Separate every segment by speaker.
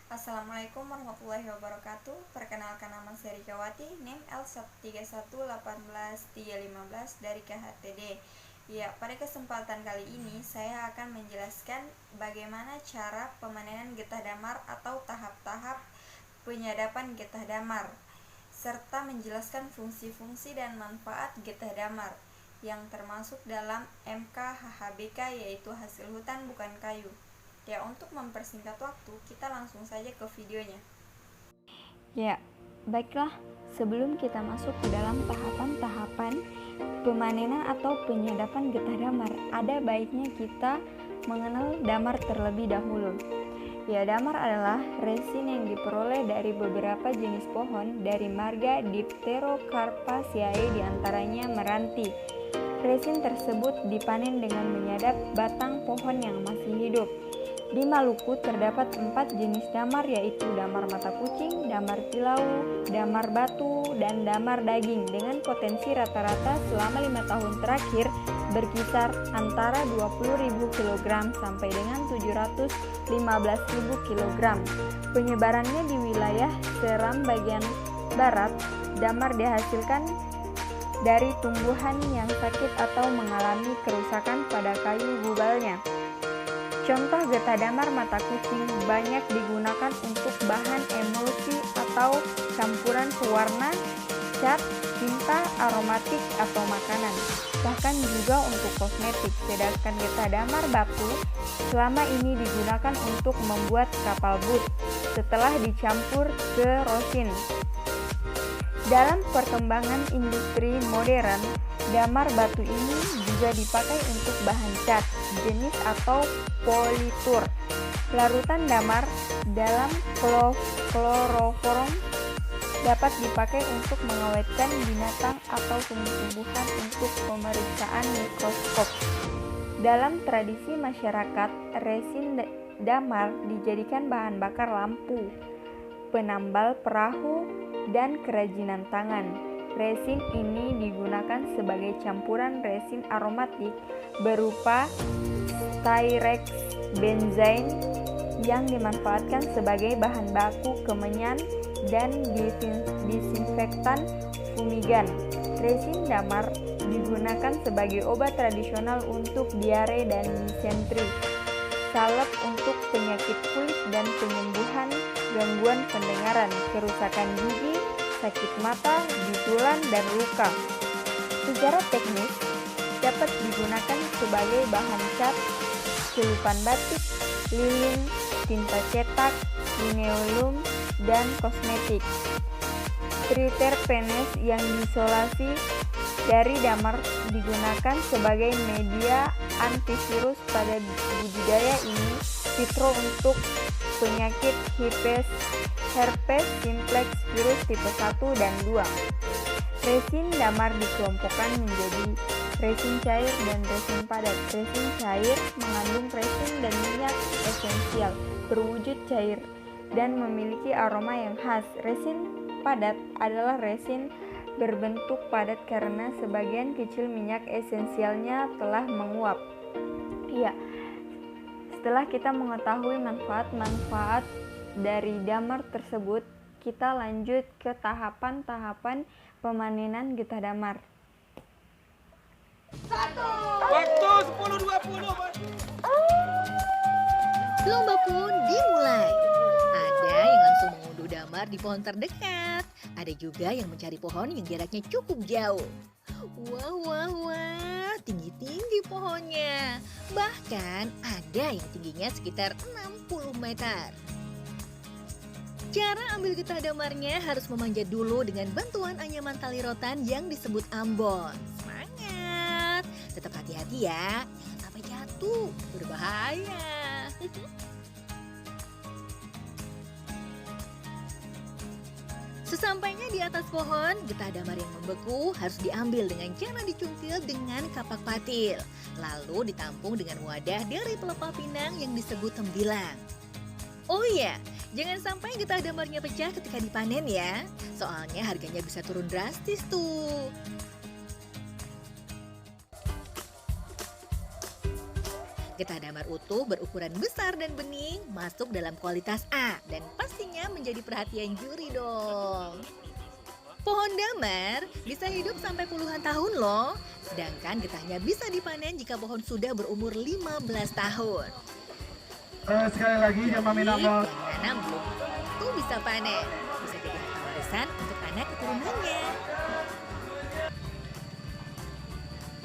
Speaker 1: Assalamualaikum warahmatullahi wabarakatuh. Perkenalkan, nama saya Rikawati, NIM L131818315 dari KHTD. Ya, pada kesempatan kali ini saya akan menjelaskan bagaimana cara pemanenan getah damar atau tahap-tahap penyadapan getah damar, serta menjelaskan fungsi-fungsi dan manfaat getah damar yang termasuk dalam MKHHBK, yaitu hasil hutan bukan kayu. Ya, untuk mempersingkat waktu, kita langsung saja ke videonya.
Speaker 2: Ya, baiklah, sebelum kita masuk ke dalam tahapan-tahapan pemanenan atau penyadapan getah damar, ada baiknya kita mengenal damar terlebih dahulu. Ya, damar adalah resin yang diperoleh dari beberapa jenis pohon dari marga Dipterocarpaceae, diantaranya meranti. Resin tersebut dipanen dengan menyadap batang pohon yang masih hidup. Di Maluku terdapat 4 jenis damar, yaitu damar mata kucing, damar kilau, damar batu, dan damar daging, dengan potensi rata-rata selama 5 tahun terakhir berkisar antara 20.000 kg sampai dengan 715.000 kg. Penyebarannya di wilayah seram bagian barat. Damar dihasilkan dari tumbuhan yang sakit atau mengalami kerusakan pada kayu gubalnya. Contoh getah damar mata kucing banyak digunakan untuk bahan emulsi atau campuran pewarna, cat, tinta, aromatik, atau makanan, bahkan juga untuk kosmetik. Sedangkan getah damar batu selama ini digunakan untuk membuat kapal boot setelah dicampur ke rosin. Dalam perkembangan industri modern, damar batu ini juga dipakai untuk bahan cat, jenis atau politur. Larutan damar dalam kloroform dapat dipakai untuk mengawetkan binatang atau tumbuh-tumbuhan untuk pemeriksaan mikroskop. Dalam tradisi masyarakat, resin damar dijadikan bahan bakar lampu, penambal perahu, dan kerajinan tangan. Resin ini digunakan sebagai campuran resin aromatik berupa styrex benzain yang dimanfaatkan sebagai bahan baku kemenyan dan disinfektan fumigan. Resin damar digunakan sebagai obat tradisional untuk diare dan disentri, salep untuk penyakit kulit dan penyembuhan gangguan pendengaran, kerusakan gigi, sakit mata, bisulan, dan luka. Secara teknis, dapat digunakan sebagai bahan cat, celupan batik, lilin, tinta cetak, linoleum, dan kosmetik. Triterpenes yang diisolasi dari damar digunakan sebagai media antivirus pada budidaya in vitro untuk penyakit herpes simplex virus tipe 1 dan 2. Resin damar dikelompokkan menjadi resin cair dan resin padat. Resin cair mengandung resin dan minyak esensial, berwujud cair, dan memiliki aroma yang khas. Resin padat adalah resin berbentuk padat karena sebagian kecil minyak esensialnya telah menguap. Ya, setelah kita mengetahui manfaat-manfaat dari damar tersebut, kita lanjut ke tahapan-tahapan pemanenan getah damar.
Speaker 3: Waktu 10.20.
Speaker 4: Lomba pun dimulai. Ada yang langsung mengunduh damar di pohon terdekat. Ada juga yang mencari pohon yang jaraknya cukup jauh. Wah, tinggi-tinggi pohonnya. Bahkan ada yang tingginya sekitar 60 meter. Cara ambil getah damarnya harus memanjat dulu dengan bantuan anyaman tali rotan yang disebut ambon. Semangat! Tetap hati-hati ya, jangan sampai jatuh, berbahaya. Sesampainya di atas pohon, getah damar yang membeku harus diambil dengan cara dicungkil dengan kapak patil. Lalu ditampung dengan wadah dari pelepah pinang yang disebut tembilang. Oh iya, jangan sampai getah damarnya pecah ketika dipanen ya. Soalnya harganya bisa turun drastis tuh. Getah damar utuh berukuran besar dan bening masuk dalam kualitas A dan pastinya menjadi perhatian juri dong. Pohon damar bisa hidup sampai puluhan tahun loh, sedangkan getahnya bisa dipanen jika pohon sudah berumur 15 tahun.
Speaker 3: Sekali lagi
Speaker 4: Jadi,
Speaker 3: Mami
Speaker 4: yang nanam belum tentu bisa panen, bisa jadi harta warisan untuk anak keturunannya.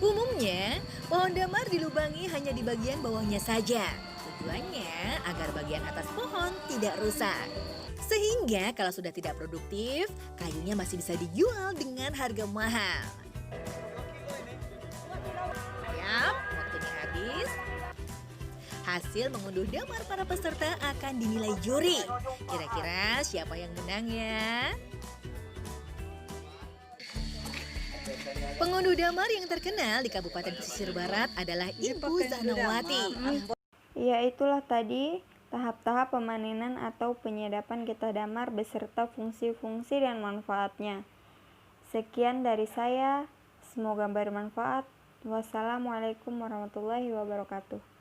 Speaker 4: Umumnya, pohon damar dilubangi hanya di bagian bawahnya saja. Tujuannya agar bagian atas pohon tidak rusak. Sehingga kalau sudah tidak produktif, kayunya masih bisa dijual dengan harga mahal. Siap, waktunya habis. Hasil mengunduh damar para peserta akan dinilai juri. Kira-kira siapa yang menang ya? Pengunduh damar yang terkenal di Kabupaten Pesisir Barat adalah Ibu Zahnawati.
Speaker 2: Ya, itulah tadi tahap-tahap pemanenan atau penyadapan getah damar beserta fungsi-fungsi dan manfaatnya. Sekian dari saya, semoga bermanfaat. Wassalamualaikum warahmatullahi wabarakatuh.